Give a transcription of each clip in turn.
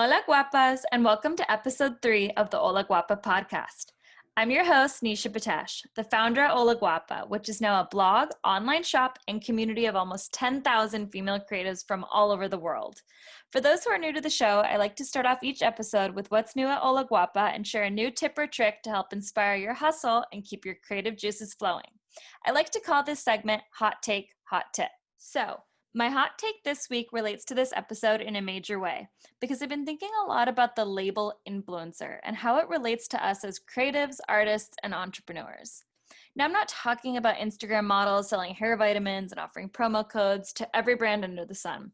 Hola guapas, and welcome to episode 3 of the Hola Guapa podcast. I'm your host, Nisha Patesh, the founder of Hola Guapa, which is now a blog, online shop, and community of almost 10,000 female creatives from all over the world. For those who are new to the show, I like to start off each episode with what's new at Hola Guapa and share a new tip or trick to help inspire your hustle and keep your creative juices flowing. I like to call this segment Hot Take, Hot Tip. So, my hot take this week relates to this episode in a major way because I've been thinking a lot about the label influencer and how it relates to us as creatives, artists, and entrepreneurs. Now, I'm not talking about Instagram models selling hair vitamins and offering promo codes to every brand under the sun.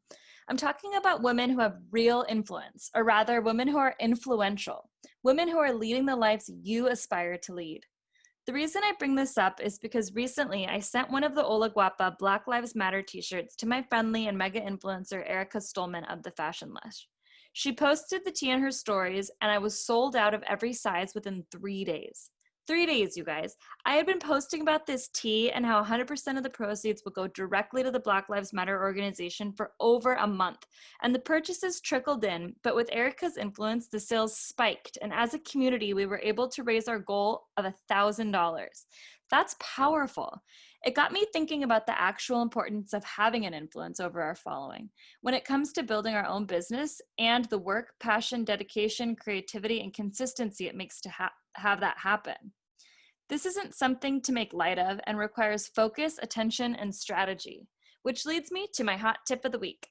I'm talking about women who have real influence, or rather, women who are influential, women who are leading the lives you aspire to lead. The reason I bring this up is because recently I sent one of the Hola Guapa Black Lives Matter t-shirts to my friendly and mega influencer Erica Stolman of the Fashion Lush. She posted the tee in her stories and I was sold out of every size within 3 days. 3 days, you guys. I had been posting about this tee and how 100% of the proceeds would go directly to the Black Lives Matter organization for over a month. And the purchases trickled in, but with Erica's influence, the sales spiked. And as a community, we were able to raise our goal of $1,000. That's powerful. It got me thinking about the actual importance of having an influence over our following when it comes to building our own business and the work, passion, dedication, creativity, and consistency it makes to have that happen. This isn't something to make light of and requires focus, attention, and strategy, which leads me to my hot tip of the week.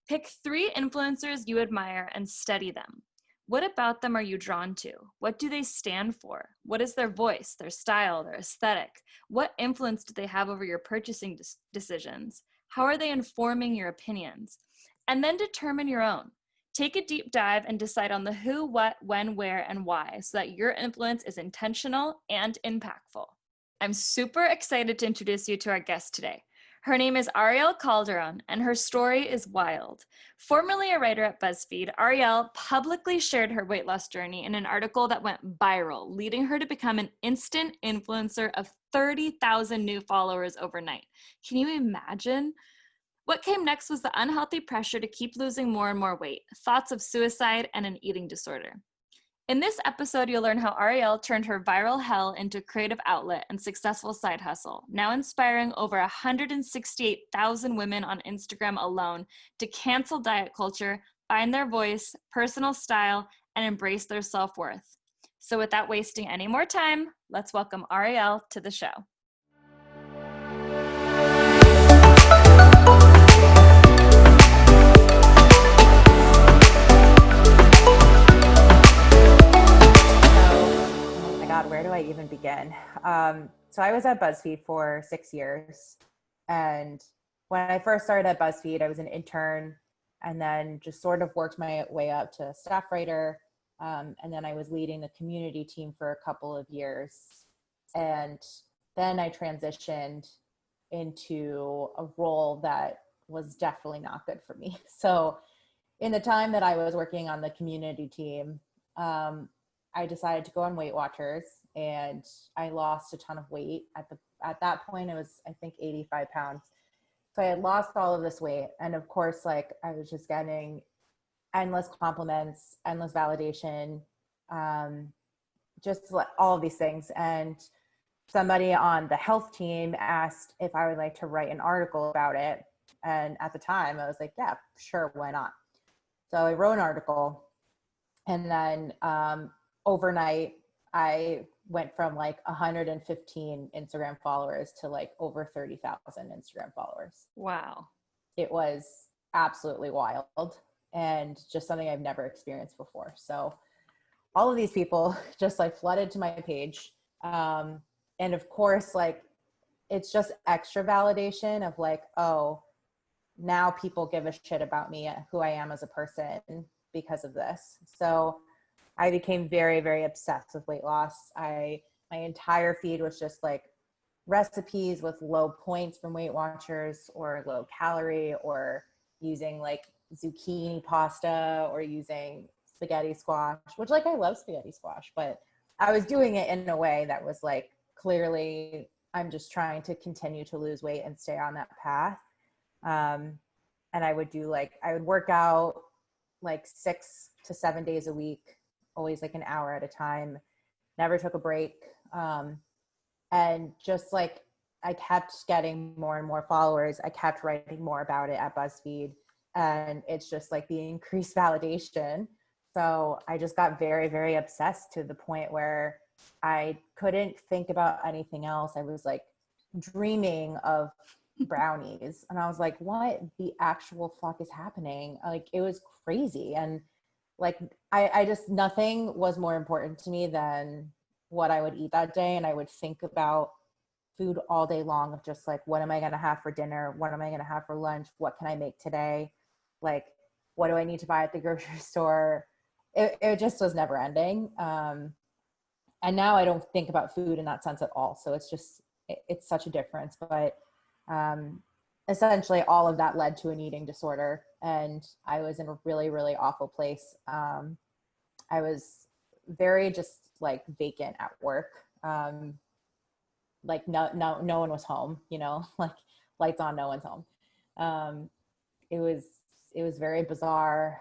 Pick 3 influencers you admire and study them. What about them are you drawn to? What do they stand for? What is their voice, their style, their aesthetic? What influence do they have over your purchasing decisions? How are they informing your opinions? And then determine your own. Take a deep dive and decide on the who, what, when, where, and why so that your influence is intentional and impactful. I'm super excited to introduce you to our guest today. Her name is Arielle Calderon, and her story is wild. Formerly a writer at BuzzFeed, Arielle publicly shared her weight loss journey in an article that went viral, leading her to become an instant influencer of 30,000 new followers overnight. Can you imagine? What came next was the unhealthy pressure to keep losing more and more weight, thoughts of suicide, and an eating disorder. In this episode, you'll learn how Arielle turned her viral hell into a creative outlet and successful side hustle, now inspiring over 168,000 women on Instagram alone to cancel diet culture, find their voice, personal style, and embrace their self-worth. So without wasting any more time, let's welcome Arielle to the show. Where do I even begin? So I was at BuzzFeed for 6 years. And when I first started at BuzzFeed, I was an intern and then just sort of worked my way up to staff writer. And then I was leading the community team for a couple of years. And then I transitioned into a role that was definitely not good for me. So in the time that I was working on the community team, I decided to go on Weight Watchers and I lost a ton of weight. At that point, it was, I think, 85 pounds. So I had lost all of this weight. And of course, like I was just getting endless compliments, endless validation, just all of these things. And somebody on the health team asked if I would like to write an article about it. And at the time I was like, yeah, sure. Why not? So I wrote an article and then, overnight, I went from like 115 Instagram followers to like over 30,000 Instagram followers. Wow. It was absolutely wild and just something I've never experienced before. So all of these people just like flooded to my page. And of course, like, it's just extra validation of like, oh, now people give a shit about me, who I am as a person because of this. So I became very, very obsessed with weight loss. My entire feed was just like recipes with low points from Weight Watchers or low calorie or using like zucchini pasta or using spaghetti squash, which like I love spaghetti squash, but I was doing it in a way that was like, clearly I'm just trying to continue to lose weight and stay on that path. And I would work out like 6 to 7 days a week, always like an hour at a time, never took a break. And just like, I kept getting more and more followers. I kept writing more about it at BuzzFeed, and it's just like the increased validation. So I just got very, very obsessed to the point where I couldn't think about anything else. I was like dreaming of brownies, and I was like, what the actual fuck is happening? Like, it was crazy. And like, I just, nothing was more important to me than what I would eat that day. And I would think about food all day long of just like, what am I going to have for dinner? What am I going to have for lunch? What can I make today? Like, what do I need to buy at the grocery store? It just was never ending. And now I don't think about food in that sense at all. So it's just, it's such a difference. But essentially all of that led to an eating disorder. And I was in a really, really awful place. I was very just like vacant at work. Like no one was home, you know, like lights on, no one's home. It was very bizarre.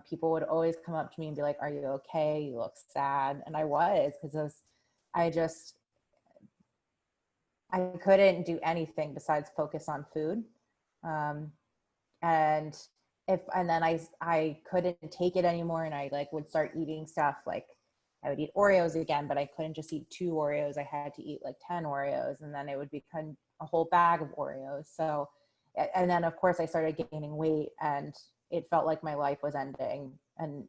People would always come up to me and be like, are you okay? You look sad. And I was, because I couldn't do anything besides focus on food. And then I couldn't take it anymore. And I like would start eating stuff like, I would eat Oreos again, but I couldn't just eat 2 Oreos. I had to eat like 10 Oreos, and then it would become a whole bag of Oreos. So, and then of course I started gaining weight, and it felt like my life was ending, and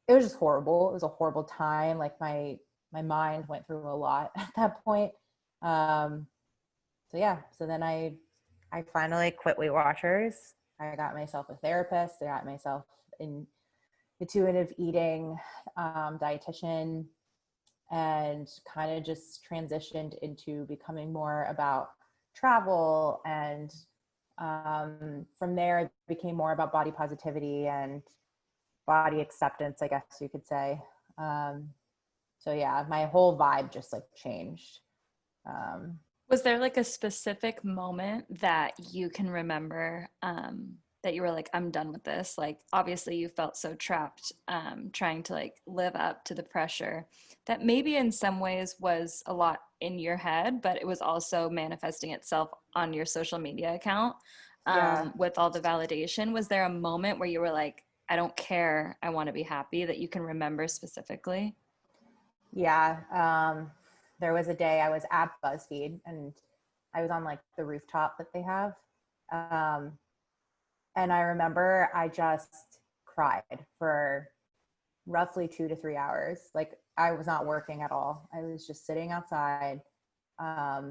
it was just horrible. It was a horrible time. Like my mind went through a lot at that point. So yeah, so then I finally quit Weight Watchers. I got myself a therapist. I got myself in intuitive eating, dietitian, and kind of just transitioned into becoming more about travel. And from there, it became more about body positivity and body acceptance, I guess you could say. So yeah, my whole vibe just like changed. Was there like a specific moment that you can remember that you were like, I'm done with this? Like, obviously you felt so trapped trying to like live up to the pressure that maybe in some ways was a lot in your head, but it was also manifesting itself on your social media account with all the validation. Was there a moment where you were like, I don't care, I want to be happy, that you can remember specifically? Yeah. There was a day I was at BuzzFeed, and I was on like the rooftop that they have. And I remember I just cried for roughly 2 to 3 hours. Like, I was not working at all. I was just sitting outside. I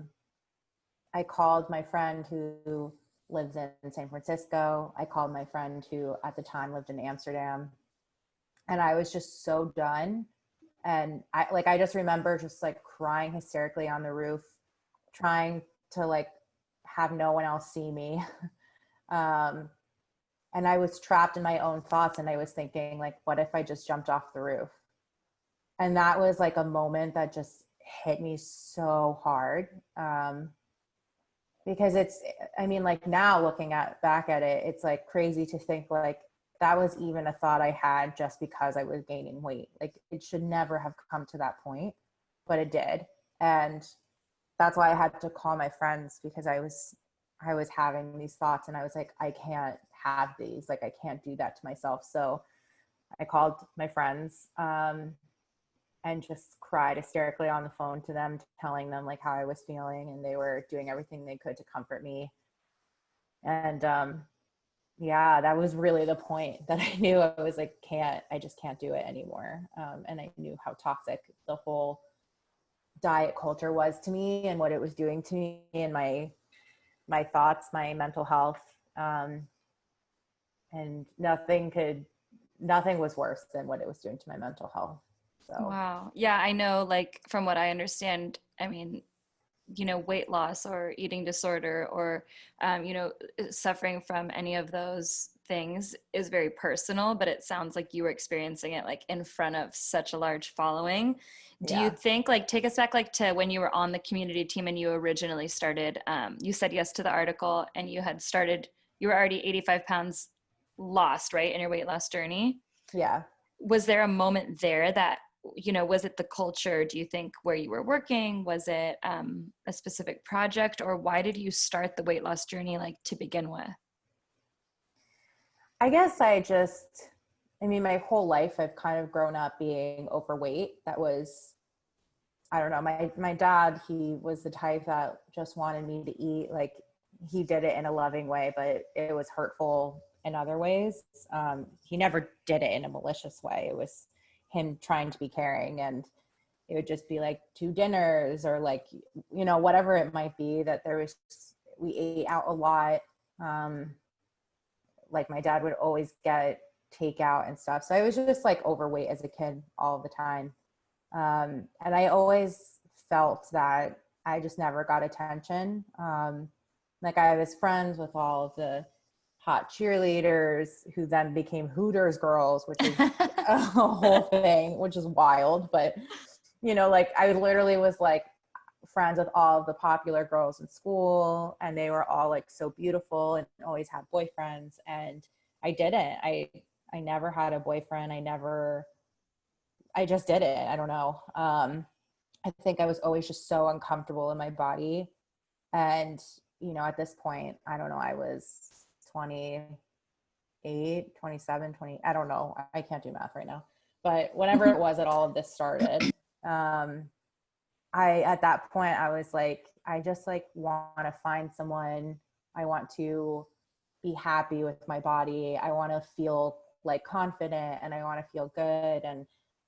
called my friend who lives in San Francisco. I called my friend who at the time lived in Amsterdam. And I was just so done. And I just remember just like crying hysterically on the roof, trying to like have no one else see me. And I was trapped in my own thoughts, and I was thinking like, what if I just jumped off the roof? And that was like a moment that just hit me so hard. Because I mean, like now looking back at it, it's like crazy to think like that was even a thought I had just because I was gaining weight. Like, it should never have come to that point, but it did. And that's why I had to call my friends, because I was having these thoughts, and I was like, I can't have these. Like, I can't do that to myself. So I called my friends and just cried hysterically on the phone to them, telling them like how I was feeling, and they were doing everything they could to comfort me. And yeah, that was really the point that I knew I was like, I just can't do it anymore. And I knew how toxic the whole diet culture was to me, and what it was doing to me and my thoughts, my mental health. And nothing was worse than what it was doing to my mental health. So. Wow. Yeah, I know, like from what I understand, I mean, weight loss or eating disorder or, suffering from any of those things is very personal, but it sounds like you were experiencing it like in front of such a large following. Do you think, like, take us back like to when you were on the community team and you originally started, you said yes to the article, and you were already 85 pounds lost, right, in your weight loss journey. Yeah. Was there a moment there that, was it the culture, do you think, where you were working? Was it a specific project, or why did you start the weight loss journey like to begin with? I guess my whole life I've kind of grown up being overweight. That was, I don't know, my dad, he was the type that just wanted me to eat. Like, he did it in a loving way, but it was hurtful in other ways. He never did it in a malicious way. It was him trying to be caring, and it would just be like 2 dinners or like, whatever it might be, that we ate out a lot. Like, my dad would always get takeout and stuff. So I was just like overweight as a kid all the time. And I always felt that I just never got attention. Like, I was friends with all of the hot cheerleaders who then became Hooters girls, which is a whole thing, which is wild. But, like, I literally was like friends with all of the popular girls in school, and they were all like so beautiful and always had boyfriends. And I didn't. I never had a boyfriend. I just did it. I don't know. I think I was always just so uncomfortable in my body. And, at this point, I don't know, I was 28, 27, 20, I don't know. I can't do math right now. But whenever it was that all of this started, at that point, I was like, I just like want to find someone. I want to be happy with my body. I want to feel like confident, and I want to feel good. And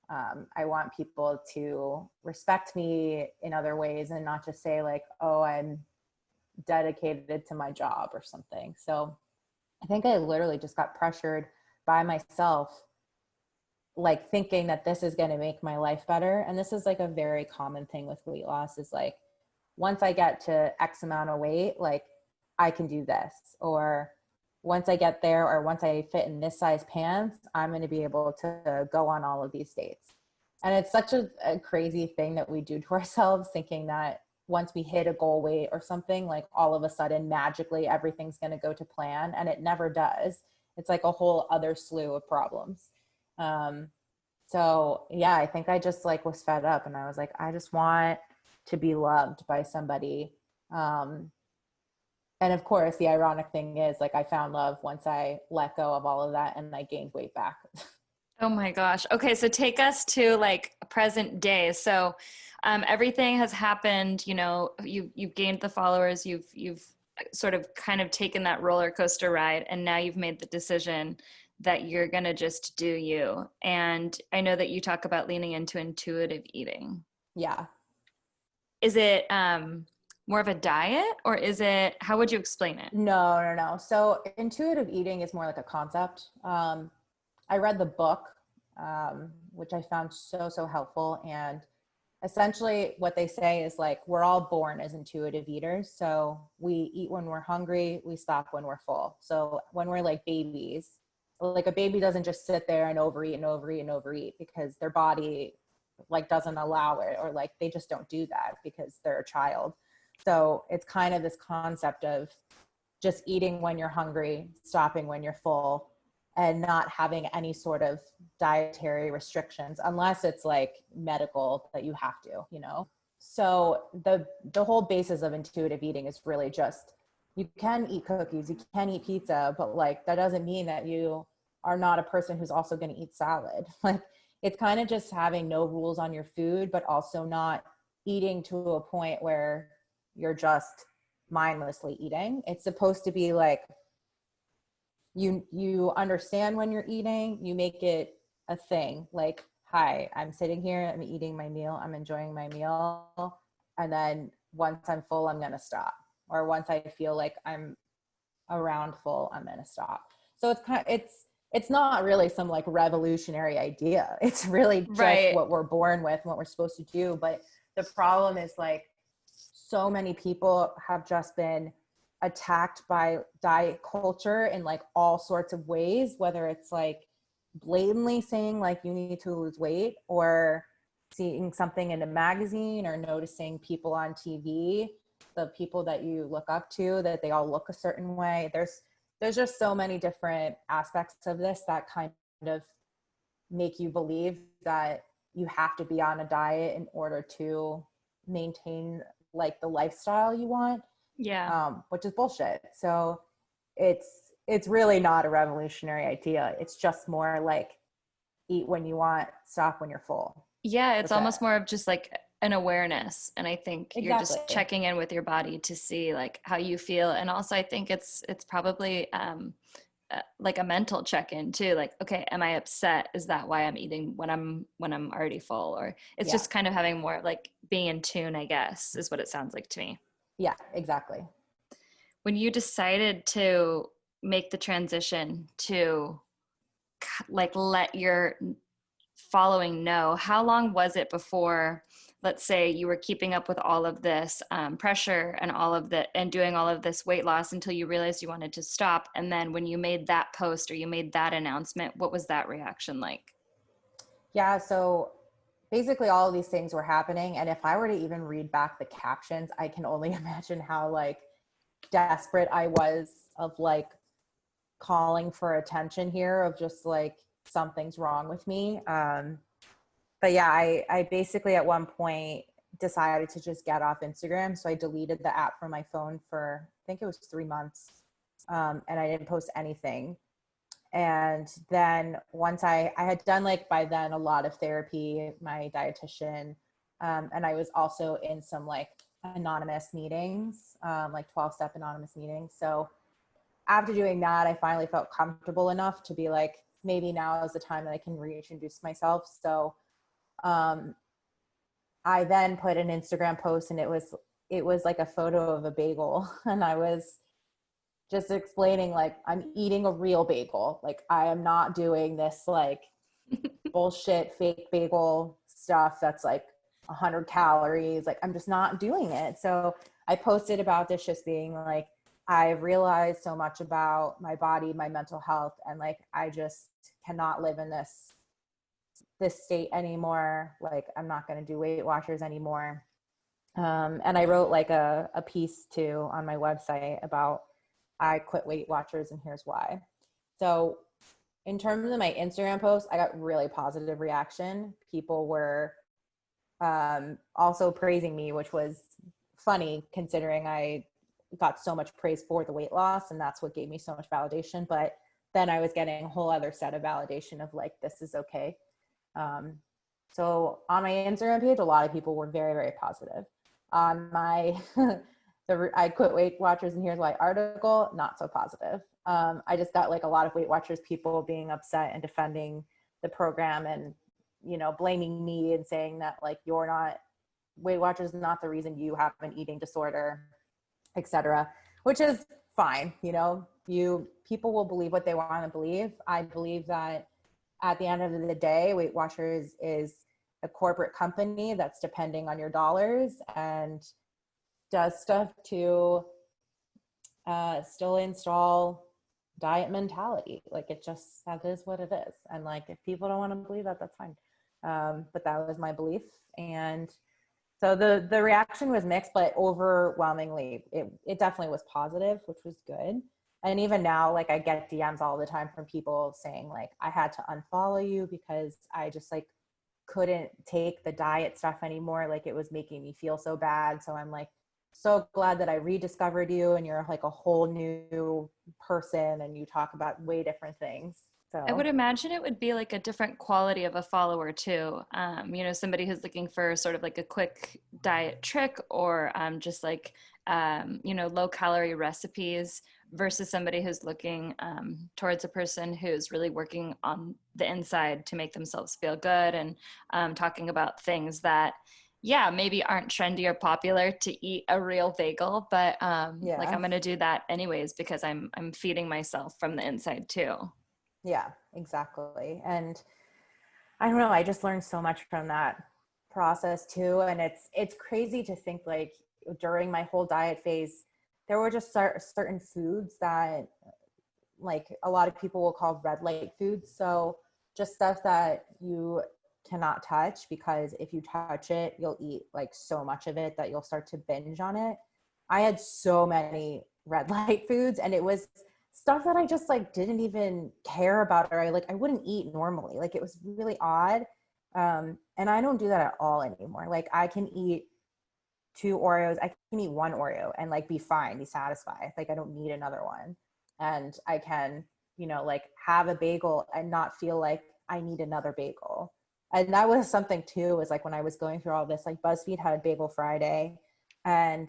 I want people to respect me in other ways, and not just say like, oh, I'm dedicated to my job or something. So I think I literally just got pressured by myself, like thinking that this is going to make my life better. And this is like a very common thing with weight loss, is like, once I get to X amount of weight, like, I can do this. Or once I get there, or once I fit in this size pants, I'm going to be able to go on all of these dates. And it's such a crazy thing that we do to ourselves, thinking that once we hit a goal weight or something, like all of a sudden magically everything's going to go to plan. And it never does. It's like a whole other slew of problems. So yeah, I think I just like was fed up, and I was like, I just want to be loved by somebody. And of course, the ironic thing is, like, I found love once I let go of all of that, and I gained weight back. Oh my gosh. Okay. So take us to like present day. So everything has happened, you've gained the followers, you've sort of kind of taken that roller coaster ride, and now you've made the decision that you're going to just do you. And I know that you talk about leaning into intuitive eating. Yeah. Is it more of a diet, or how would you explain it? No. So intuitive eating is more like a concept. I read the book, which I found so helpful. And essentially what they say is like, we're all born as intuitive eaters. So we eat when we're hungry, we stop when we're full. So when we're like babies, like a baby doesn't just sit there and overeat because their body like doesn't allow it, or like they just don't do that because they're a child. So it's kind of this concept of just eating when you're hungry, stopping when you're full, and not having any sort of dietary restrictions, unless it's like medical that you have to, So the whole basis of intuitive eating is really just, you can eat cookies, you can eat pizza, but like, that doesn't mean that you are not a person who's also going to eat salad. Like, it's kind of just having no rules on your food, but also not eating to a point where you're just mindlessly eating. It's supposed to be like, you understand when you're eating, you make it a thing. Like, hi, I'm sitting here, I'm eating my meal, I'm enjoying my meal. And then once I'm full, I'm going to stop. Or once I feel like I'm around full, I'm going to stop. So it's not really some like revolutionary idea. It's really just what we're born with, what we're supposed to do. But the problem is, like, so many people have just been attacked by diet culture in like all sorts of ways, whether it's like blatantly saying like you need to lose weight, or seeing something in a magazine, or noticing people on TV, the people that you look up to, that they all look a certain way. there's just so many different aspects of this that kind of make you believe that you have to be on a diet in order to maintain like the lifestyle you want. Yeah. Which is bullshit. So it's really not a revolutionary idea. It's just more like eat when you want, stop when you're full. Yeah, it's That's almost it. more of just like an awareness. And I think you're Exactly. just checking in with your body to see like how you feel. And also I think it's probably like a mental check-in too. Like, okay, am I upset? Is that why I'm eating when I'm already full? Or it's Yeah. just kind of having more like being in tune, I guess, is what it sounds like to me. Yeah, exactly. When you decided to make the transition to like let your following know, how long was it before, let's say, you were keeping up with all of this pressure and all of the and doing all of this weight loss until you realized you wanted to stop? And then when you made that post or you made that announcement, what was that reaction like? Yeah, so basically all of these things were happening, and if I were to even read back the captions, I can only imagine how like desperate I was of like calling for attention here, of just like something's wrong with me. But yeah, I basically at one point decided to just get off Instagram. So I deleted the app from my phone for, I think it was 3 months. And I didn't post anything. And then once I had done like by then a lot of therapy, my dietitian, and I was also in some like anonymous meetings, like 12-step anonymous meetings. So after doing that, I finally felt comfortable enough to be like, maybe now is the time that I can reintroduce myself. So um, I then put an Instagram post, and it was like a photo of a bagel, and I was just explaining like I'm eating a real bagel. Like I am not doing this like bullshit fake bagel stuff that's like 100 calories. Like I'm just not doing it. So I posted about this just being like, I realized so much about my body, my mental health, and like I just cannot live in this state anymore. Like I'm not going to do Weight Watchers anymore. And I wrote like a piece too on my website about I quit Weight Watchers and here's why. So in terms of my Instagram post, I got really positive reaction. People were also praising me, which was funny considering I got so much praise for the weight loss, and that's what gave me so much validation. But then I was getting a whole other set of validation of like, this is okay. So on my Instagram page, a lot of people were very, very positive. On my I quit Weight Watchers and here's why article, not so positive. I just got like a lot of Weight Watchers people being upset and defending the program, and blaming me and saying that like you're not, Weight Watchers is not the reason you have an eating disorder, etc. Which is fine. People will believe what they want to believe. I believe that at the end of the day, Weight Watchers is a corporate company that's depending on your dollars and does stuff to still install diet mentality. Like that is what it is. And like, if people don't want to believe that, that's fine. But that was my belief. And so the reaction was mixed, but overwhelmingly, it definitely was positive, which was good. And even now, like I get DMs all the time from people saying like, I had to unfollow you because I just like couldn't take the diet stuff anymore. Like it was making me feel so bad. So I'm like, so glad that I rediscovered you, and you're like a whole new person and you talk about way different things. I would So imagine it would be like a different quality of a follower too. Somebody who's looking for sort of like a quick diet trick or just like, low calorie recipes versus somebody who's looking towards a person who's really working on the inside to make themselves feel good and talking about things that, yeah, maybe aren't trendy or popular to eat a real bagel, but like yeah. I'm going to do that anyways because I'm feeding myself from the inside too. Yeah, exactly. And I don't know, I just learned so much from that process too. And it's crazy to think like during my whole diet phase, there were just certain foods that like a lot of people will call red light foods. So just stuff that you cannot touch, because if you touch it, you'll eat like so much of it that you'll start to binge on it. I had so many red light foods, and it was stuff that I just like didn't even care about, or I wouldn't eat normally. Like it was really odd. And I don't do that at all anymore. Like I can eat 2 Oreos. I can eat 1 Oreo and like be fine, be satisfied. Like I don't need another one. And I can, like have a bagel and not feel like I need another bagel. And that was something too, was like when I was going through all this, like BuzzFeed had Bagel Friday, and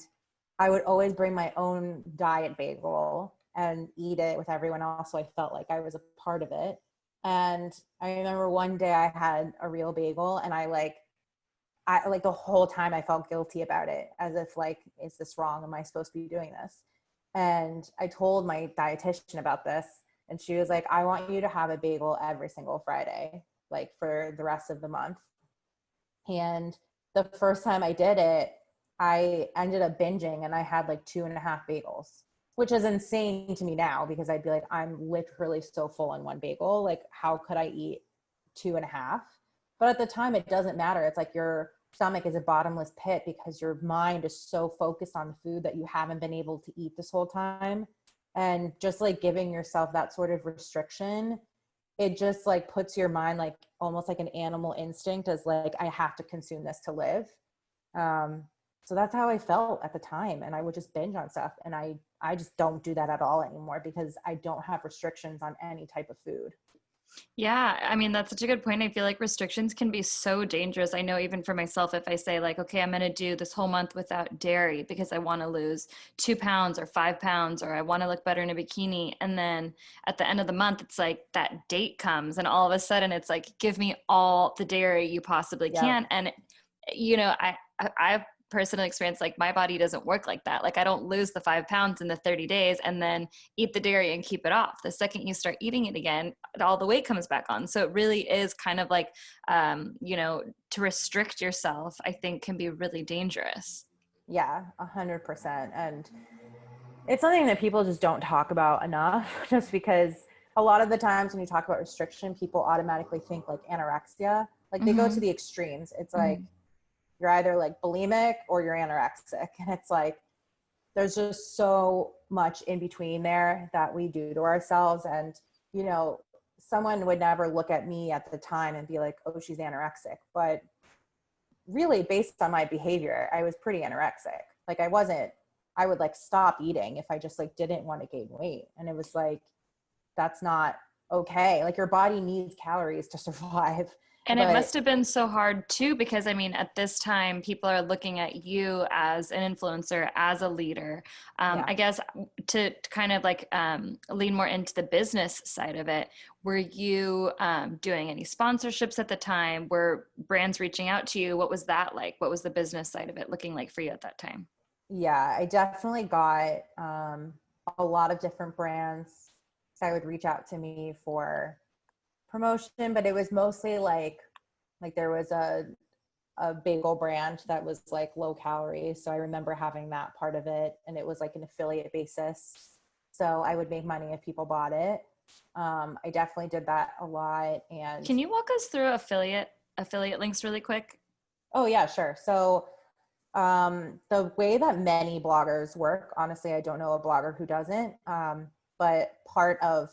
I would always bring my own diet bagel and eat it with everyone else. So I felt like I was a part of it. And I remember one day I had a real bagel, and I like the whole time I felt guilty about it, as if like, is this wrong? Am I supposed to be doing this? And I told my dietitian about this, and she was like, I want you to have a bagel every single Friday, like for the rest of the month. And the first time I did it, I ended up binging, and I had like 2.5 bagels, which is insane to me now, because I'd be like, I'm literally so full on one bagel. Like, how could I eat 2.5? But at the time, it doesn't matter. It's like your stomach is a bottomless pit, because your mind is so focused on the food that you haven't been able to eat this whole time. And just like giving yourself that sort of restriction, it just like puts your mind like almost like an animal instinct, as like, I have to consume this to live. Um, so that's how I felt at the time. And I would just binge on stuff. And I just don't do that at all anymore, because I don't have restrictions on any type of food. Yeah, I mean, that's such a good point. I feel like restrictions can be so dangerous. I know even for myself, if I say like, okay, I'm going to do this whole month without dairy because I want to lose 2 pounds or 5 pounds, or I want to look better in a bikini. And then at the end of the month, it's like that date comes, and all of a sudden it's like, give me all the dairy you possibly Yeah. can. And, I've personally experienced like my body doesn't work like that. Like I don't lose the 5 pounds in the 30 days and then eat the dairy and keep it off. The second you start eating it again, all the weight comes back on. So it really is kind of like, to restrict yourself, I think can be really dangerous. Yeah, 100%. And it's something that people just don't talk about enough, just because a lot of the times when you talk about restriction, people automatically think like anorexia. Like they go to Mm-hmm. the extremes. It's like, Mm-hmm. you're either like bulimic or you're anorexic. And it's like, there's just so much in between there that we do to ourselves. And, someone would never look at me at the time and be like, oh, she's anorexic. But really, based on my behavior, I was pretty anorexic. Like I would like stop eating if I just like didn't want to gain weight. And it was like, that's not okay. Like your body needs calories to survive. And it But must have been so hard too, because I mean, at this time, people are looking at you as an influencer, as a leader. yeah. I guess to kind of like lean more into the business side of it, were you doing any sponsorships at the time? Were brands reaching out to you? What was that like? What was the business side of it looking like for you at that time? Yeah, I definitely got a lot of different brands that would reach out to me for promotion, but it was mostly like there was a bagel brand that was like low calorie. So I remember having that part of it, and it was like an affiliate basis. So I would make money if people bought it. I definitely did that a lot. And Can you walk us through affiliate links really quick? oh yeah, sure. So the way that many bloggers work, honestly, I don't know a blogger who doesn't. But part of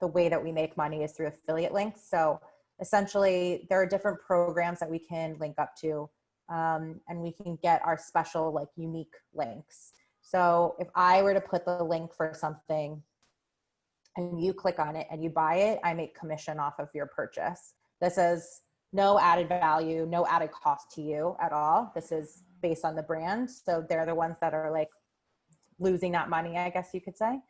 the way that we make money is through affiliate links. So essentially, there are different programs that we can link up to, and we can get our special, like unique links. So if I were to put the link for something and you click on it and you buy it, I make commission off of your purchase. This is no added value, no added cost to you at all. This is based on the brand. So they're the ones that are like losing that money, I guess you could say.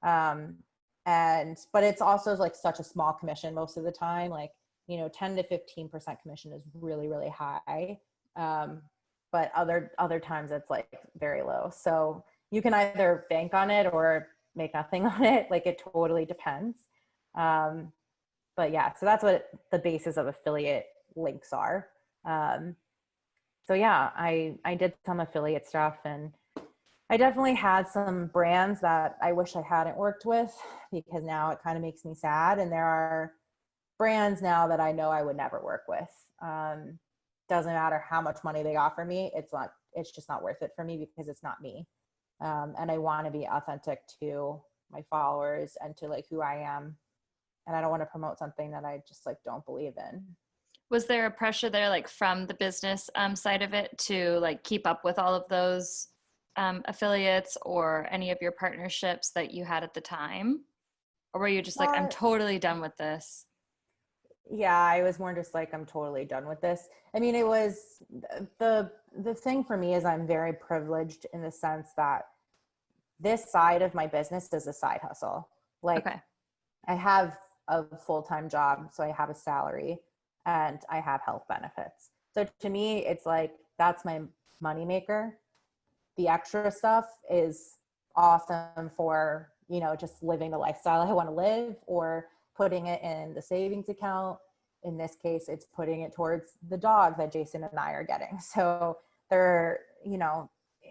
But it's also like such a small commission most of the time, like, 10 to 15% commission is really, really high. But other times it's like very low. So you can either bank on it or make nothing on it. Like it totally depends. But yeah, so that's what the basis of affiliate links are. So yeah, I did some affiliate stuff, and I definitely had some brands that I wish I hadn't worked with, because now it kind of makes me sad. And there are brands now that I know I would never work with. Doesn't matter how much money they offer me. It's just not worth it for me, because it's not me. And I want to be authentic to my followers and to like who I am. And I don't want to promote something that I just like don't believe in. Was there a pressure there, like from the business side of it, to like keep up with all of those affiliates or any of your partnerships that you had at the time? Or were you just like, I'm totally done with this? Yeah, I was more just like, I'm totally done with this. I mean, it was the thing for me is I'm very privileged in the sense that this side of my business is a side hustle. Like Okay. I have a full-time job, so I have a salary and I have health benefits. So to me, it's like, that's my moneymaker. The extra stuff is awesome for, you know, just living the lifestyle I want to live or putting it in the savings account. In this case, it's putting it towards the dog that Jason and I are getting. So there, you know,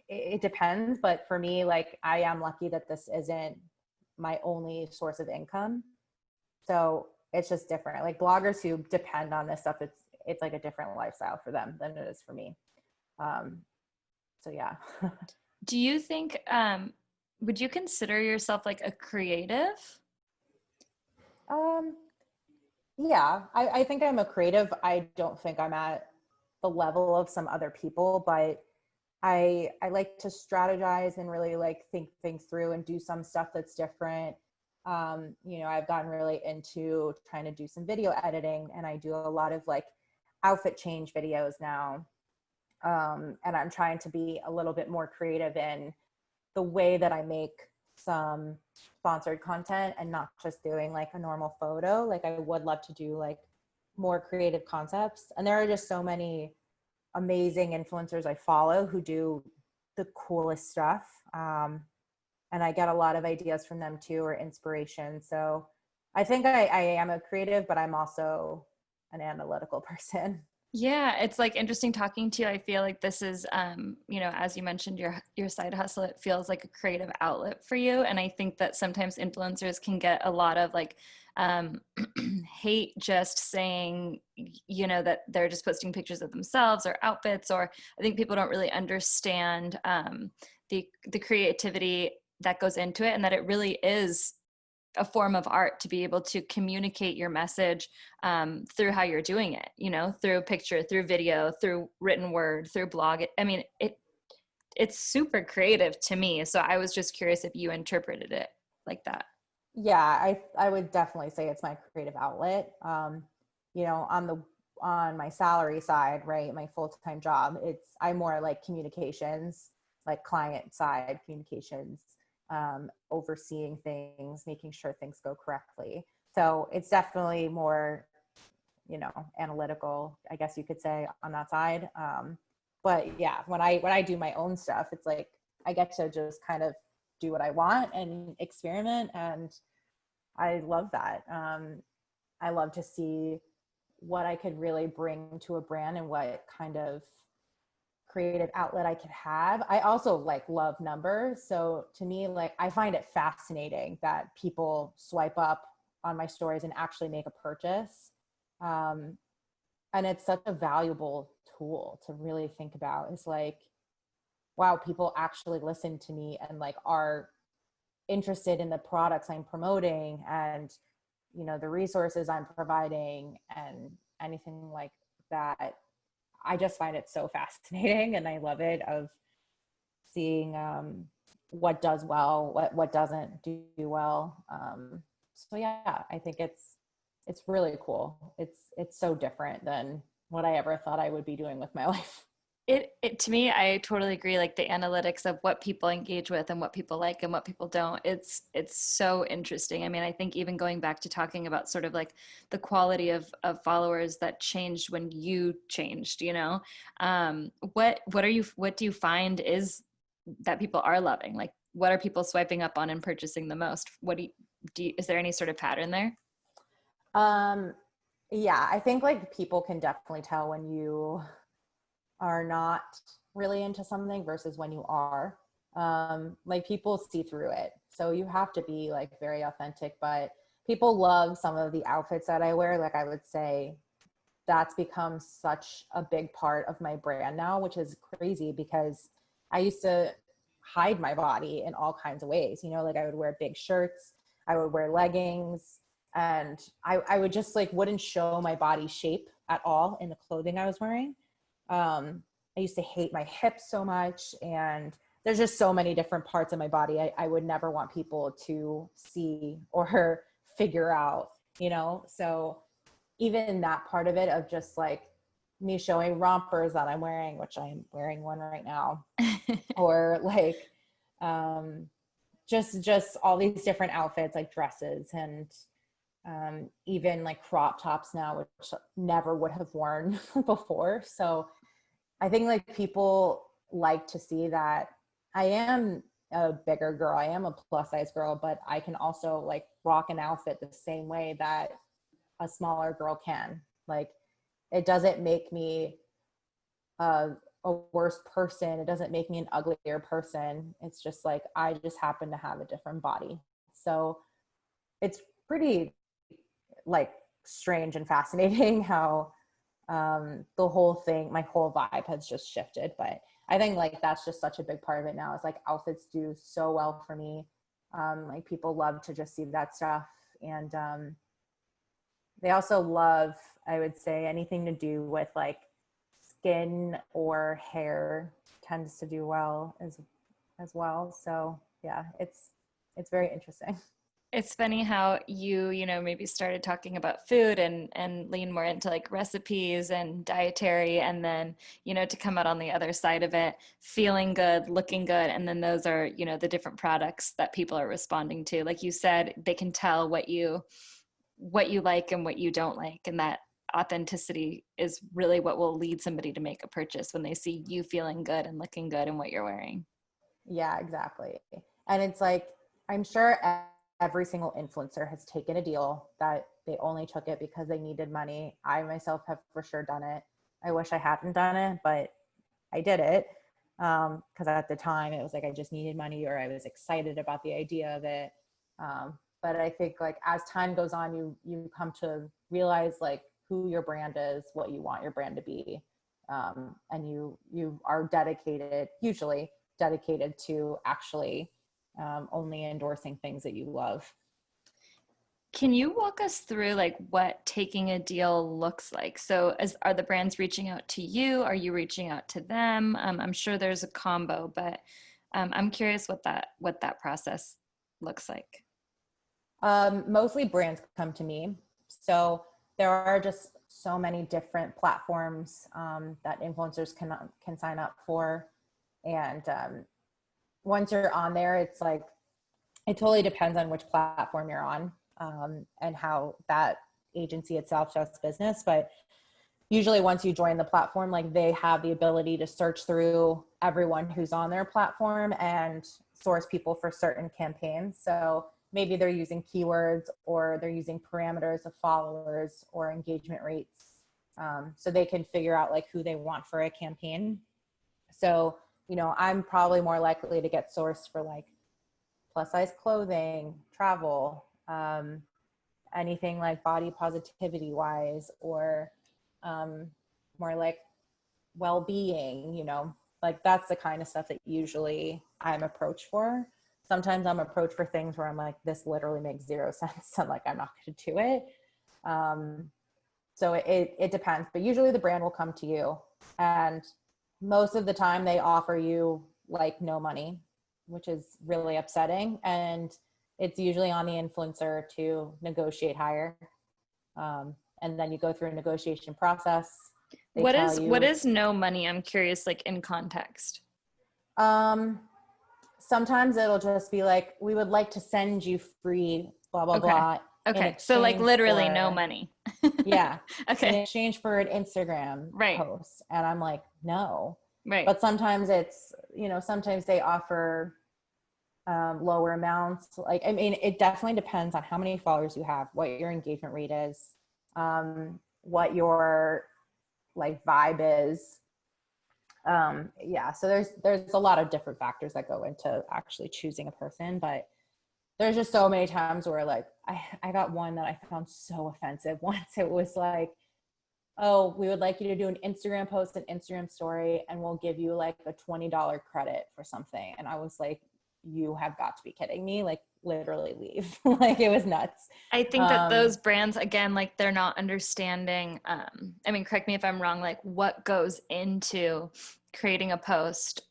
it depends. But for me, like I am lucky that this isn't my only source of income. So it's just different. Like bloggers who depend on this stuff, it's like a different lifestyle for them than it is for me. So yeah. Do you think, would you consider yourself like a creative? Yeah, I think I'm a creative. I don't think I'm at the level of some other people, but I like to strategize and really like think things through and do some stuff that's different. You know, I've gotten really into trying to do some video editing, and I do a lot of like outfit change videos now. And I'm trying to be a little bit more creative in the way that I make some sponsored content and not just doing like a normal photo. Like I would love to do like more creative concepts. And there are just so many amazing influencers I follow who do the coolest stuff. And I get a lot of ideas from them too, or inspiration. So I think I am a creative, but I'm also an analytical person. Yeah, it's like interesting talking to you. I feel like this is, you know, as you mentioned, your side hustle, it feels like a creative outlet for you. And I think that sometimes influencers can get a lot of like hate just saying, you know, that they're just posting pictures of themselves or outfits, or I think people don't really understand the creativity that goes into it, and that it really is a form of art to be able to communicate your message through how you're doing it, you know, through picture, through video, through written word, through blog. I mean, it's super creative to me. So I was just curious if you interpreted it like that. Yeah, I would definitely say it's my creative outlet. You know, on my salary side, right, my full-time job, I'm more like communications, like client side communications, overseeing things, making sure things go correctly. So it's definitely more, you know, analytical, I guess you could say, on that side. But yeah, when I do my own stuff, it's like I get to just kind of do what I want and experiment, and I love that. I love to see what I could really bring to a brand and what kind of creative outlet I could have. I also like love numbers. So to me, like I find it fascinating that people swipe up on my stories and actually make a purchase. And it's such a valuable tool to really think about. It's like, wow, people actually listen to me and like are interested in the products I'm promoting and, you know, the resources I'm providing and anything like that. I just find it so fascinating, and I love it, of seeing what does well, what doesn't do well. So yeah, I think it's really cool. It's so different than what I ever thought I would be doing with my life. It to me, I totally agree. Like the analytics of what people engage with and what people like and what people don't. It's so interesting. I mean, I think even going back to talking about sort of like the quality of followers that changed when you changed, you know, what do you find is that people are loving? Like, what are people swiping up on and purchasing the most? What is there any sort of pattern there? Um, yeah, I think like people can definitely tell when you are not really into something versus when you are. Like people see through it. So you have to be like very authentic, but people love some of the outfits that I wear. Like I would say that's become such a big part of my brand now, which is crazy because I used to hide my body in all kinds of ways. You know, like I would wear big shirts, I would wear leggings, and I would just like wouldn't show my body shape at all in the clothing I was wearing. I used to hate my hips so much, and there's just so many different parts of my body I would never want people to see or figure out, you know? So even that part of it, of just like me showing rompers that I'm wearing, which I'm wearing one right now, or like just all these different outfits, like dresses, and even like crop tops now, which never would have worn before. So I think like people like to see that I am a bigger girl, I am a plus size girl, but I can also like rock an outfit the same way that a smaller girl can. Like, it doesn't make me a worse person. It doesn't make me an uglier person. It's just like, I just happen to have a different body. So it's pretty like strange and fascinating how the whole thing, my whole vibe has just shifted. But I think like that's just such a big part of it now. Is like outfits do so well for me. Like people love to just see that stuff. And they also love, I would say, anything to do with like skin or hair tends to do well as well. So yeah, it's very interesting. It's funny how you know, maybe started talking about food and lean more into like recipes and dietary, and then, you know, to come out on the other side of it, feeling good, looking good. And then those are, you know, the different products that people are responding to. Like you said, they can tell what you like and what you don't like. And that authenticity is really what will lead somebody to make a purchase, when they see you feeling good and looking good in what you're wearing. Yeah, exactly. And it's like, I'm sure every single influencer has taken a deal that they only took it because they needed money. I myself have for sure done it. I wish I hadn't done it, but I did it. Because at the time it was like I just needed money, or I was excited about the idea of it. But I think like as time goes on, you come to realize like who your brand is, what you want your brand to be. And you are hugely dedicated to actually only endorsing things that you love. Can you walk us through like what taking a deal looks like? So are the brands reaching out to you? Are you reaching out to them? I'm sure there's a combo, but I'm curious what that process looks like. Mostly brands come to me. So there are just so many different platforms that influencers can sign up for. And once you're on there, it's like, it totally depends on which platform you're on and how that agency itself does business. But usually once you join the platform, like they have the ability to search through everyone who's on their platform and source people for certain campaigns. So maybe they're using keywords, or they're using parameters of followers or engagement rates. So they can figure out like who they want for a campaign. So, you know, I'm probably more likely to get sourced for like plus size clothing, travel, anything like body positivity wise, or more like well-being, you know, like that's the kind of stuff that usually I'm approached for. Sometimes I'm approached for things where I'm like, this literally makes zero sense, and like I'm not going to do it. So it depends, but usually the brand will come to you, and most of the time they offer you like no money, which is really upsetting. And it's usually on the influencer to negotiate higher. And then you go through a negotiation process. They What tell you, is no money? I'm curious, like in context. Sometimes it'll just be like, we would like to send you free blah, blah, Okay. blah. Okay. So like literally no money. Yeah. Okay. In exchange for an Instagram post. And I'm like, no. Right. But sometimes it's, you know, sometimes they offer lower amounts. Like, I mean, it definitely depends on how many followers you have, what your engagement rate is, what your like vibe is. Yeah, so there's a lot of different factors that go into actually choosing a person, but there's just so many times where like I got one that I found so offensive once. It was like oh, we would like you to do an Instagram post, an Instagram story, and we'll give you like a $20 credit for something. And I was like, you have got to be kidding me. Like literally leave. Like it was nuts. I think that those brands, again, like they're not understanding, I mean, correct me if I'm wrong, like what goes into creating a post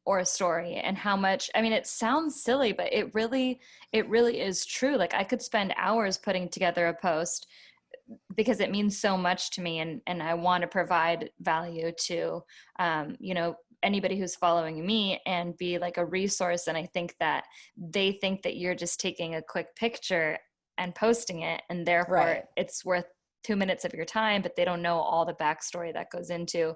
or a story and how much, I mean, it sounds silly, but it really is true. Like I could spend hours putting together a post because it means so much to me, and I want to provide value to, you know, anybody who's following me and be like a resource. And I think that they think that you're just taking a quick picture and posting it, and therefore Right. it's worth 2 minutes of your time, but they don't know all the backstory that goes into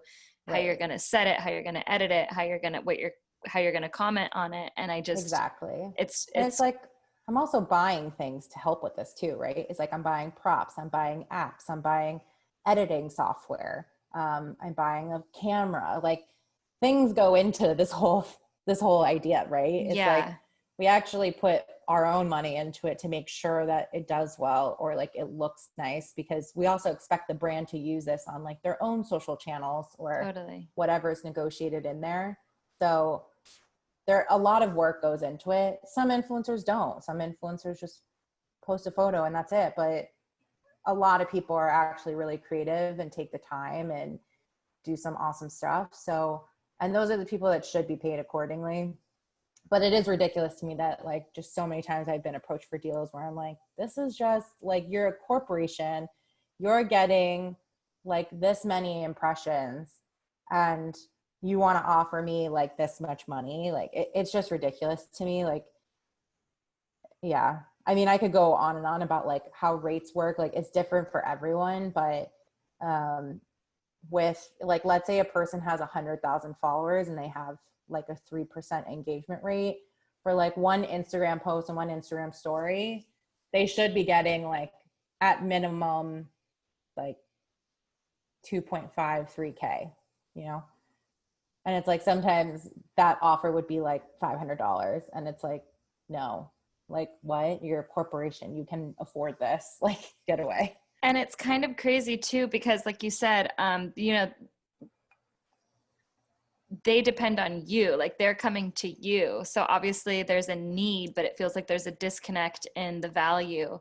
how you're Right. going to set it, how you're going to edit it, how you're going to how you're going to comment on it. And I just, Exactly. it's And it's like, I'm also buying things to help with this too, right? It's like I'm buying props, I'm buying apps, I'm buying editing software, I'm buying a camera. Like things go into this whole idea, right? It's like yeah. we actually put our own money into it to make sure that it does well or like it looks nice, because we also expect the brand to use this on like their own social channels or Totally. whatever is negotiated in there. So there a lot of work goes into it. Some influencers don't. Some influencers just post a photo and that's it. But a lot of people are actually really creative and take the time and do some awesome stuff. So, and those are the people that should be paid accordingly. But it is ridiculous to me that like just so many times I've been approached for deals where I'm like, this is just like, you're a corporation, you're getting like this many impressions and you want to offer me like this much money. Like it's just ridiculous to me. Like, yeah. I mean, I could go on and on about like how rates work. Like it's different for everyone, but with like, let's say a person has 100,000 followers and they have like a 3% engagement rate for like one Instagram post and one Instagram story, they should be getting like at minimum like 2.5, 3K, you know? And it's like, sometimes that offer would be like $500. And it's like, no, like what? You're a corporation. You can afford this. Like, get away. And it's kind of crazy too, because like you said, you know, they depend on you, like they're coming to you. So obviously there's a need, but it feels like there's a disconnect in the value,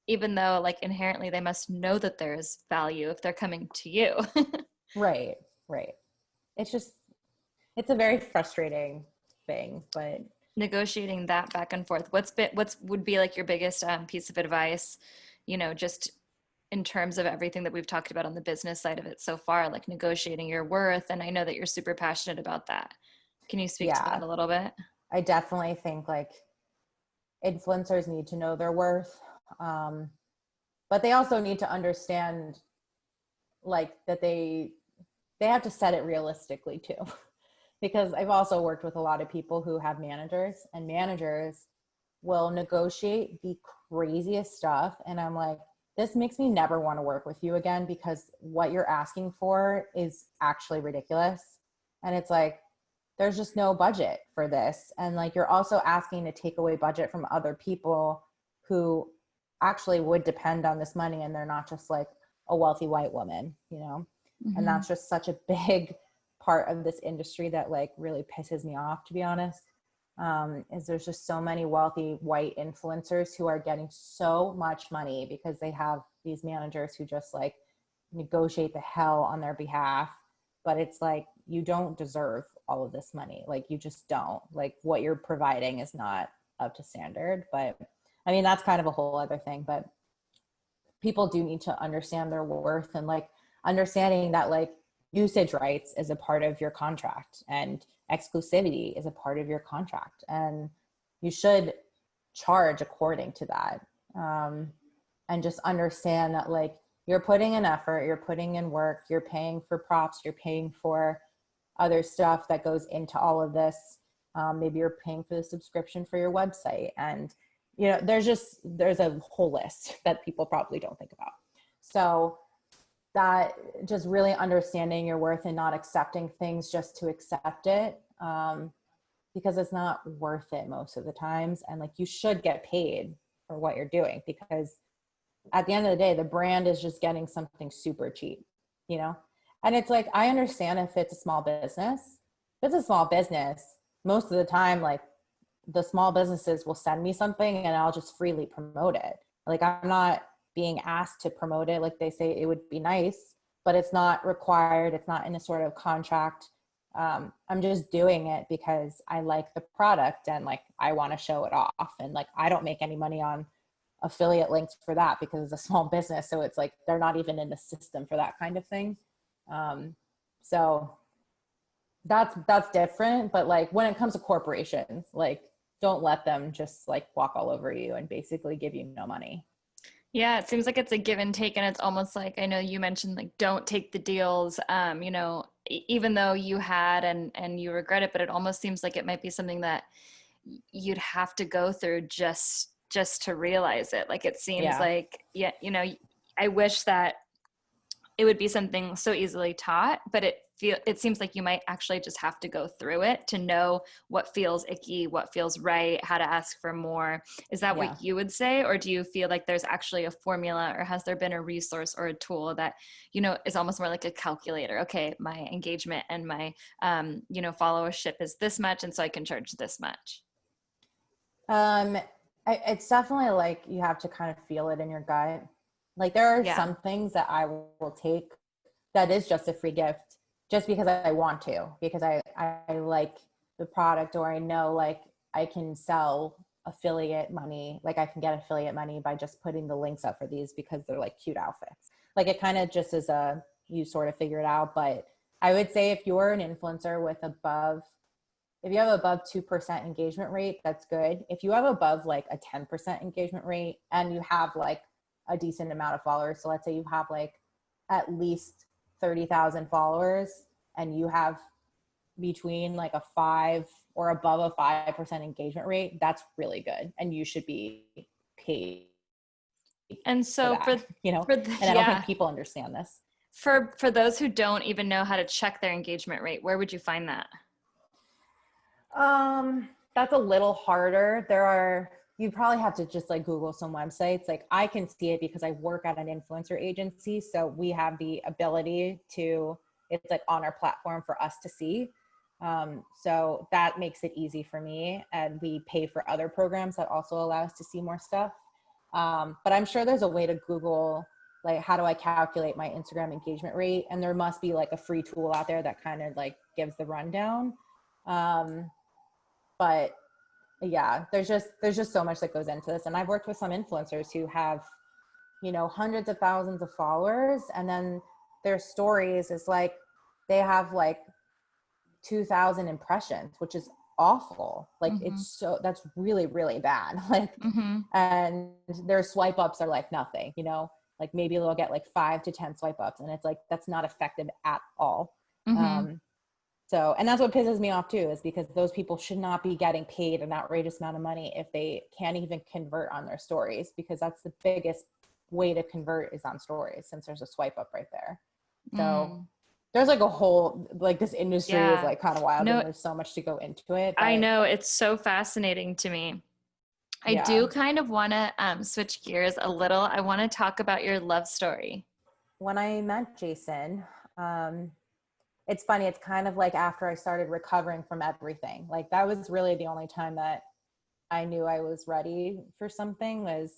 even though like inherently they must know that there's value if they're coming to you. Right. Right. It's just, it's a very frustrating thing, but Negotiating that back and forth. What's would be like your biggest piece of advice, you know, just in terms of everything that we've talked about on the business side of it so far, like negotiating your worth. And I know that you're super passionate about that. Can you speak to that yeah, a little bit? I definitely think like influencers need to know their worth. But they also need to understand like that they have to set it realistically too. Because I've also worked with a lot of people who have managers, and managers will negotiate the craziest stuff. And I'm like, this makes me never want to work with you again, because what you're asking for is actually ridiculous. And it's like, there's just no budget for this. And like, you're also asking to take away budget from other people who actually would depend on this money. And they're not just like a wealthy white woman, you know? And Mm-hmm. that's just such a big part of this industry that like really pisses me off, to be honest. Is there's just so many wealthy white influencers who are getting so much money because they have these managers who just like negotiate the hell on their behalf. But it's like, you don't deserve all of this money. Like you just don't. Like what you're providing is not up to standard. But I mean, that's kind of a whole other thing. But people do need to understand their worth, and like understanding that like usage rights is a part of your contract and exclusivity is a part of your contract, and you should charge according to that. And just understand that like you're putting in effort, you're putting in work, you're paying for props, you're paying for other stuff that goes into all of this. Maybe you're paying for the subscription for your website, and you know, there's a whole list that people probably don't think about. So that just really understanding your worth and not accepting things just to accept it, because it's not worth it most of the times. And like, you should get paid for what you're doing, because at the end of the day, the brand is just getting something super cheap. you know? And it's like, I understand if it's a small business. If it's a small business, most of the time, like the small businesses will send me something and I'll just freely promote it. Like I'm not being asked to promote it. Like they say it would be nice, but it's not required. It's not in a sort of contract. I'm just doing it because I like the product and like I want to show it off. And like I don't make any money on affiliate links for that because it's a small business. So it's like they're not even in the system for that kind of thing. So that's different. But like when it comes to corporations, like don't let them just like walk all over you and basically give you no money. Yeah, it seems like it's a give and take, and it's almost like, I know you mentioned like don't take the deals, even though you had and you regret it, but it almost seems like it might be something that you'd have to go through just to realize it. Like it seems Yeah. like, yeah, I wish that it would be something so easily taught, but it seems like you might actually just have to go through it to know what feels icky, what feels right, how to ask for more. Is that Yeah. what you would say? Or do you feel like there's actually a formula, or has there been a resource or a tool that, is almost more like a calculator? Okay, my engagement and my, followership is this much, and so I can charge this much. Um, it's definitely like you have to kind of feel it in your gut. Like there are Yeah. some things that I will take that is just a free gift just because I want to, because I like the product, or I know like I can sell affiliate money. Like I can get affiliate money by just putting the links up for these because they're like cute outfits. Like it kind of just is you sort of figure it out. But I would say if you're an influencer with if you have above 2% engagement rate, that's good. If you have above like a 10% engagement rate and you have like a decent amount of followers, so let's say you have like at least 30,000 followers and you have between like a 5 or above a 5% engagement rate, that's really good. And you should be paid And for so that, you know? for And I don't think yeah, people understand this. for those who don't even know how to check their engagement rate, where would you find that? That's a little harder. You probably have to just like Google some websites. Like I can see it because I work at an influencer agency. So we have the ability it's like on our platform for us to see. So that makes it easy for me. And we pay for other programs that also allow us to see more stuff. But I'm sure there's a way to Google, like, how do I calculate my Instagram engagement rate? And there must be like a free tool out there that kind of like gives the rundown. But yeah, there's just so much that goes into this. And I've worked with some influencers who have, hundreds of thousands of followers, and then their stories is like they have like 2,000 impressions, which is awful. Like that's really, really bad. Like, Mm-hmm. and their swipe ups are like nothing, like maybe they'll get like 5 to 10 swipe ups, and it's like that's not effective at all. Mm-hmm. So, and that's what pisses me off too, is because those people should not be getting paid an outrageous amount of money if they can't even convert on their stories, because that's the biggest way to convert is on stories, since there's a swipe up right there. So there's like a whole, like this industry is Yeah. like kind of wild, and No, there's so much to go into it, I but know, it's so fascinating to me. I yeah. do kind of want to switch gears a little. I want to talk about your love story. When I met Jason, it's funny. It's kind of like after I started recovering from everything, like that was really the only time that I knew I was ready for something. Was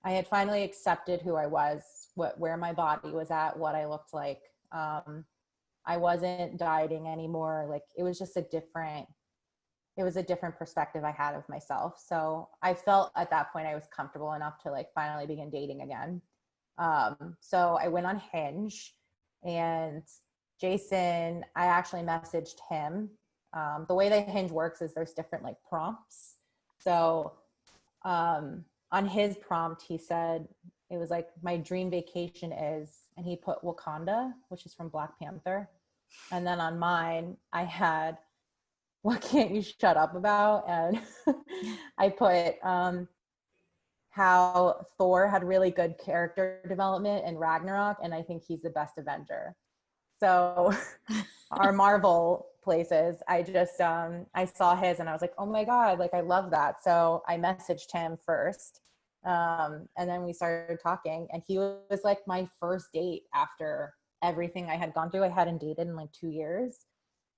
I had finally accepted who I was, where my body was at, what I looked like. I wasn't dieting anymore. Like it was a different perspective I had of myself. So I felt at that point I was comfortable enough to like finally begin dating again. So I went on Hinge, and Jason, I actually messaged him. The way that Hinge works is there's different like prompts. So on his prompt, he said, it was like, my dream vacation is, and he put Wakanda, which is from Black Panther. And then on mine, I had, what can't you shut up about? And I put how Thor had really good character development in Ragnarok, and I think he's the best Avenger. So our Marvel places, I just I saw his and I was like, oh my God, like I love that. So I messaged him first. And then we started talking, and he was like my first date after everything I had gone through. I hadn't dated in like 2 years,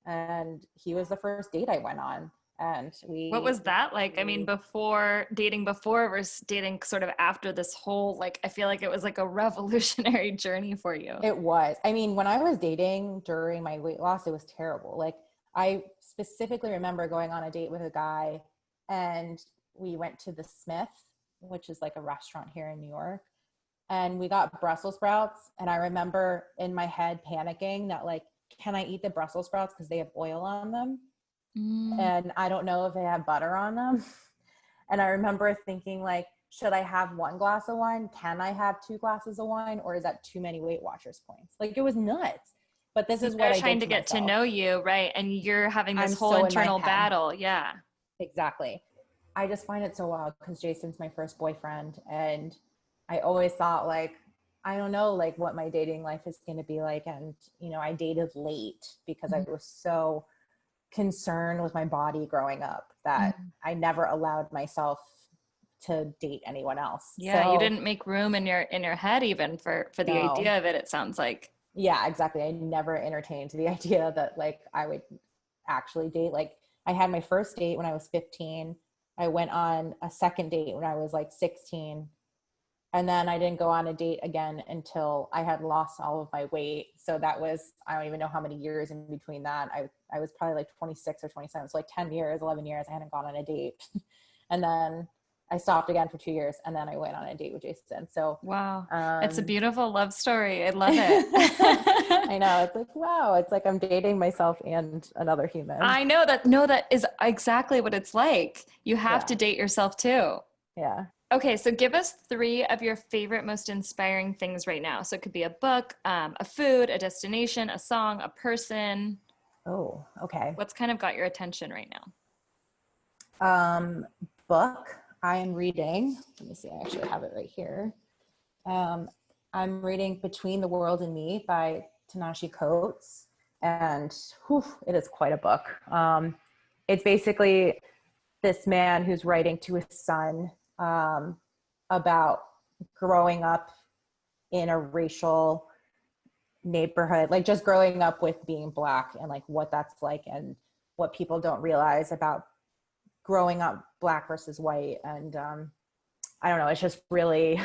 and he was the first date I went on. And What was that like? I mean, before versus dating sort of after this whole, like, I feel like it was like a revolutionary journey for you. It was. I mean, when I was dating during my weight loss, it was terrible. Like, I specifically remember going on a date with a guy, and we went to the Smith, which is like a restaurant here in New York. And we got Brussels sprouts. And I remember in my head panicking that, like, can I eat the Brussels sprouts because they have oil on them? And I don't know if they have butter on them. And I remember thinking, like, should I have one glass of wine? Can I have 2 glasses of wine? Or is that too many Weight Watchers points? Like, it was nuts. But this is what I did trying to get myself. to know you, right? And you're having this I'm whole so in my internal head. battle. Yeah. Exactly. I just find it so wild because Jason's my first boyfriend. And I always thought, like, I don't know, like, what my dating life is going to be like. And, you know, I dated late because I was so concerned with my body growing up that I never allowed myself to date anyone else. Yeah, So, you didn't make room in your head even for the no. idea of it, it sounds like. Yeah, exactly. I never entertained the idea that, like, I would actually date. Like, I had my first date when I was 15. I went on a second date when I was like 16. And then I didn't go on a date again until I had lost all of my weight. So that was, I don't even know how many years in between that. I was probably like 26 or 27. So like 10 years, 11 years, I hadn't gone on a date. And then I stopped again for 2 years. And then I went on a date with Jason. So, wow, it's a beautiful love story. I love it. I know. It's like, wow, it's like I'm dating myself and another human. I know that. No, that is exactly what it's like. You have to date yourself too. Yeah. Okay, so give us 3 of your favorite, most inspiring things right now. So it could be a book, a food, a destination, a song, a person. Oh, okay. What's kind of got your attention right now? Book I am reading. Let me see. I actually have it right here. I'm reading Between the World and Me by Tanashi Coates, and it is quite a book. It's basically this man who's writing to his son about growing up in a racial neighborhood, like just growing up with being Black and like what that's like and what people don't realize about growing up Black versus white. And I don't know, it's just really,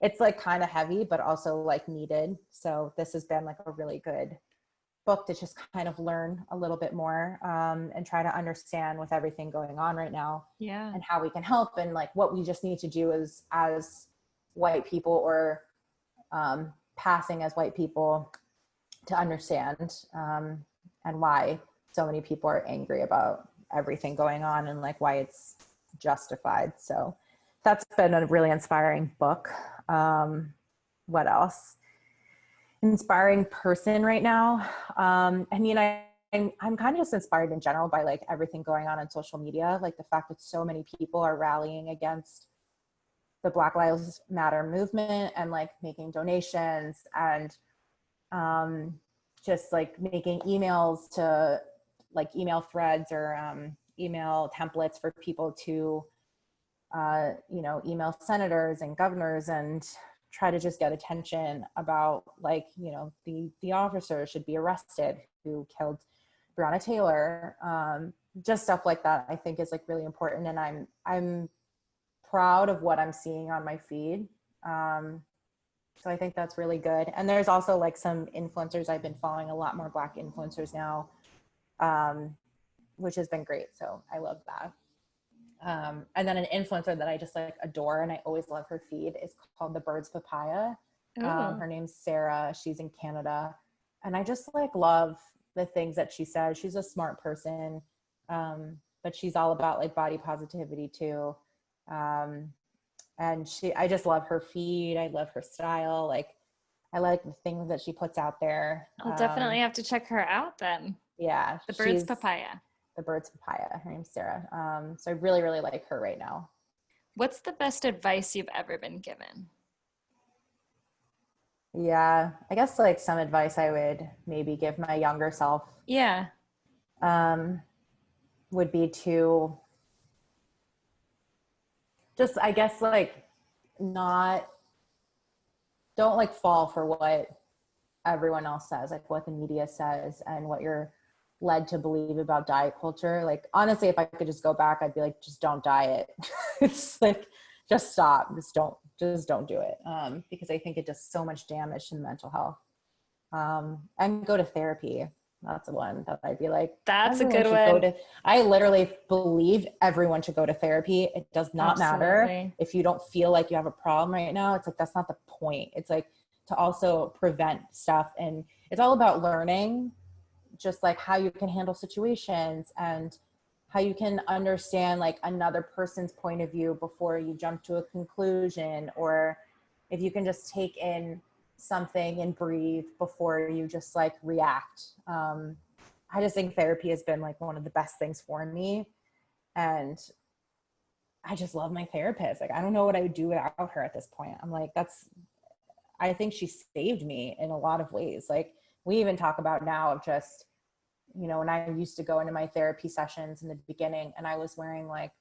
it's like kind of heavy, but also like needed. So this has been like a really good book to just kind of learn a little bit more and try to understand with everything going on right now, and how we can help, and like what we just need to do as white people or passing as white people to understand and why so many people are angry about everything going on and like why it's justified. So that's been a really inspiring book. What else? Inspiring person right now. I mean, I'm kind of just inspired in general by like everything going on social media, like the fact that so many people are rallying against the Black Lives Matter movement and like making donations and just like making emails to like email threads or email templates for people to email senators and governors and try to just get attention about like, the officer should be arrested who killed Breonna Taylor. Just stuff like that I think is like really important. And I'm proud of what I'm seeing on my feed. So I think that's really good. And there's also like some influencers. I've been following a lot more Black influencers now, which has been great. So I love that. And then an influencer that I just like adore and I always love her feed is called The Bird's Papaya. Her name's Sarah. She's in Canada. And I just like love the things that she says. She's a smart person, but she's all about like body positivity too. And I just love her feed. I love her style. Like I like the things that she puts out there. I'll definitely have to check her out then. Yeah. The Bird's Papaya. The Bird's Papaya. Her name's Sarah. So I really, really like her right now. What's the best advice you've ever been given? Yeah, I guess like some advice I would maybe give my younger self. Yeah. Would be to just, I guess, like don't like fall for what everyone else says, like what the media says and what you're led to believe about diet culture. Like, honestly, if I could just go back, I'd be like, just don't diet. It's like, just stop. Just don't do it. Because I think it does so much damage to mental health. And go to therapy. That's the one that I'd be like, that's a everyone good should one. go to. I literally believe everyone should go to therapy. It does not matter if you don't feel like you have a problem right now. It's like, that's not the point. It's like to also prevent stuff. And it's all about learning just like how you can handle situations and how you can understand like another person's point of view before you jump to a conclusion, or if you can just take in something and breathe before you just like react. I just think therapy has been like one of the best things for me. And I just love my therapist. Like, I don't know what I would do without her at this point. I'm like, I think she saved me in a lot of ways. Like, we even talk about now of just, you know, when I used to go into my therapy sessions in the beginning and I was wearing like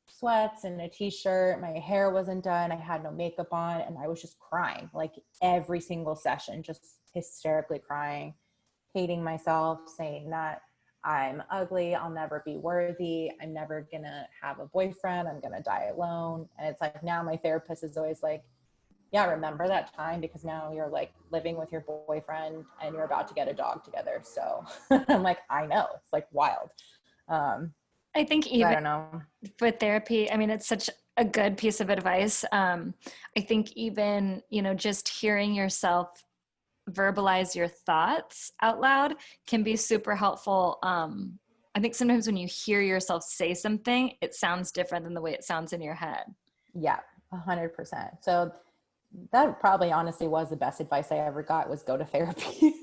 sweats and a t-shirt, my hair wasn't done, I had no makeup on, and I was just crying like every single session, just hysterically crying, hating myself, saying that I'm ugly, I'll never be worthy, I'm never gonna have a boyfriend, I'm gonna die alone. And it's like, now my therapist is always like, yeah, remember that time, because now you're like living with your boyfriend and you're about to get a dog together. So I'm like, I know, it's like wild. I think I even don't know. with therapy, I mean, it's such a good piece of advice. I think even, you know, just hearing yourself verbalize your thoughts out loud can be super helpful. I think sometimes when you hear yourself say something, it sounds different than the way it sounds in your head. Yeah, 100%. So that probably honestly was the best advice I ever got, was go to therapy.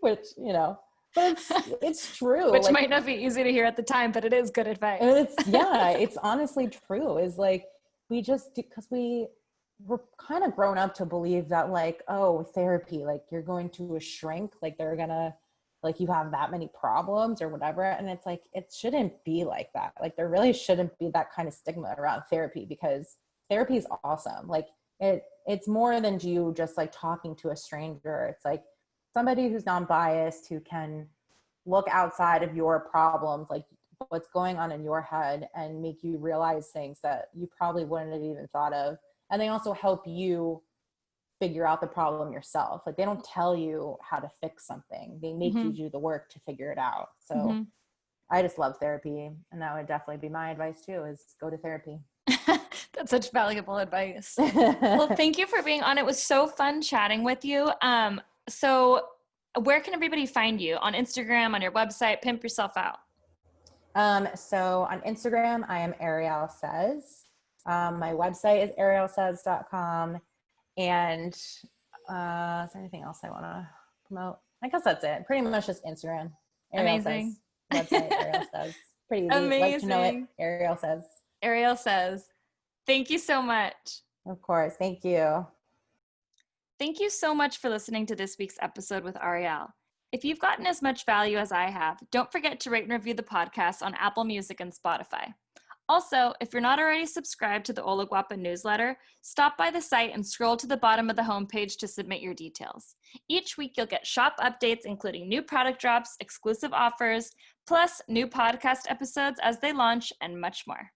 Which, you know, but it's true. Which like, might not be easy to hear at the time, but it is good advice. it's honestly true. Is like, we just, because we're kind of grown up to believe that like, oh, therapy, like you're going to a shrink, like they're gonna, like you have that many problems or whatever. And it's like, it shouldn't be like that. Like, there really shouldn't be that kind of stigma around therapy, because therapy is awesome. Like, it's more than you just like talking to a stranger. It's like somebody who's non-biased, who can look outside of your problems, like what's going on in your head, and make you realize things that you probably wouldn't have even thought of. And they also help you figure out the problem yourself. Like, they don't tell you how to fix something. They make you do the work to figure it out. So I just love therapy. And that would definitely be my advice too, is go to therapy. That's such valuable advice. Well, thank you for being on. It was so fun chatting with you. So where can everybody find you? On Instagram, on your website? Pimp yourself out. So on Instagram, I am Arielle Says. My website is ariellesays.com. And is there anything else I want to promote? I guess that's it. Pretty much just Instagram. Arielle Amazing. Says. Website, Arielle Says. Pretty easy. Amazing. Like to know it. Arielle Says. Arielle Says. Thank you so much. Of course. Thank you. Thank you so much for listening to this week's episode with Arielle. If you've gotten as much value as I have, don't forget to rate and review the podcast on Apple Music and Spotify. Also, if you're not already subscribed to the Hola Guapa newsletter, stop by the site and scroll to the bottom of the homepage to submit your details. Each week, you'll get shop updates, including new product drops, exclusive offers, plus new podcast episodes as they launch, and much more.